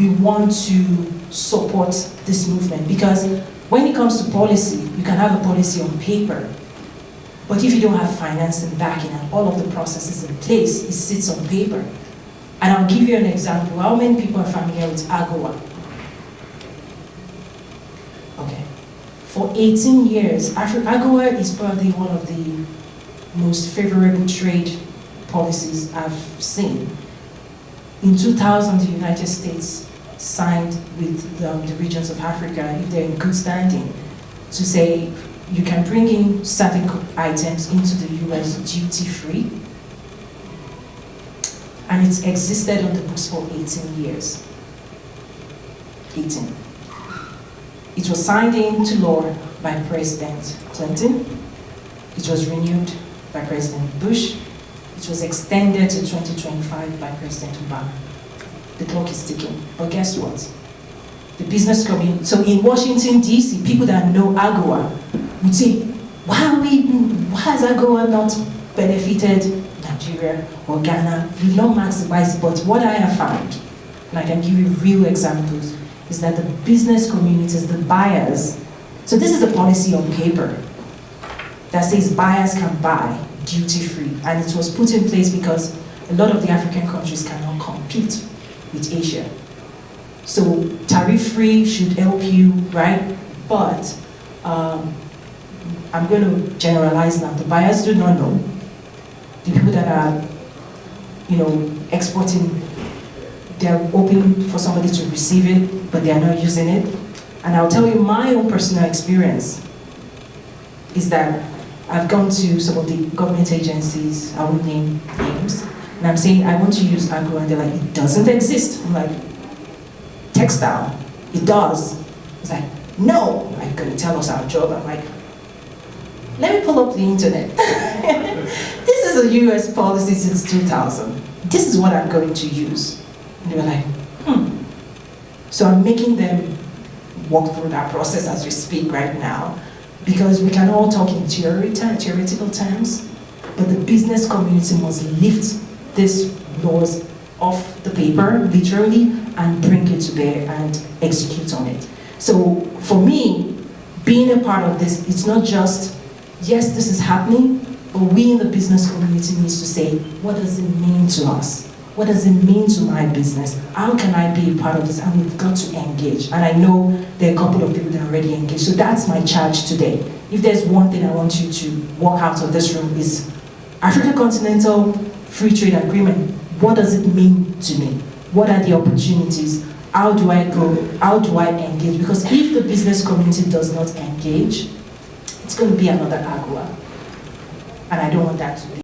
we want to support this movement, because when it comes to policy, you can have a policy on paper, but if you don't have financing backing and all of the processes in place, it sits on paper. And I'll give you an example. How many people are familiar with AGOA? Okay. For 18 years, AGOA is probably one of the most favorable trade policies I've seen. In 2000, the United States signed with the regions of Africa, if they're in good standing, to say you can bring in certain items into the US duty-free, and it's existed on the books for 18 years. 18. It was signed into law by President Clinton. It was renewed by President Bush. It was extended to 2025 by President Obama. The clock is ticking. But guess what? The business community, so in Washington, D.C., people that know AGOA would say, why has AGOA not benefited Nigeria or Ghana? We've not maximized it, but what I have found, and I can give you real examples, is that the business communities, the buyers, so this is a policy on paper that says buyers can buy duty-free, and it was put in place because a lot of the African countries cannot compete with Asia. So tariff-free should help you, right? But I'm going to generalize now. The buyers do not know. The people that are, exporting, they're hoping for somebody to receive it, but they are not using it. And I'll tell you my own personal experience is that I've gone to some of the government agencies, I won't name names, and I'm saying, I want to use AGOA, and they're like, it doesn't exist. I'm like, textile, it does. It's like, no, I'm going to tell us our job. I'm like, let me pull up the internet. This is a US policy since 2000. This is what I'm going to use. And they were like, So I'm making them walk through that process as we speak right now, because we can all talk in theoretical terms, but the business community must lift these laws off the paper, literally, and bring it to bear and execute on it. So for me, being a part of this, it's not just, yes, this is happening, but we in the business community needs to say, what does it mean to us? What does it mean to my business? How can I be a part of this? And we've got to engage. And I know there are a couple of people that are already engaged. So that's my charge today. If there's one thing I want you to walk out of this room is African Continental Free Trade Agreement. What does it mean to me? What are the opportunities? How do I go? How do I engage? Because if the business community does not engage, it's going to be another AGOA. And I don't want that to be.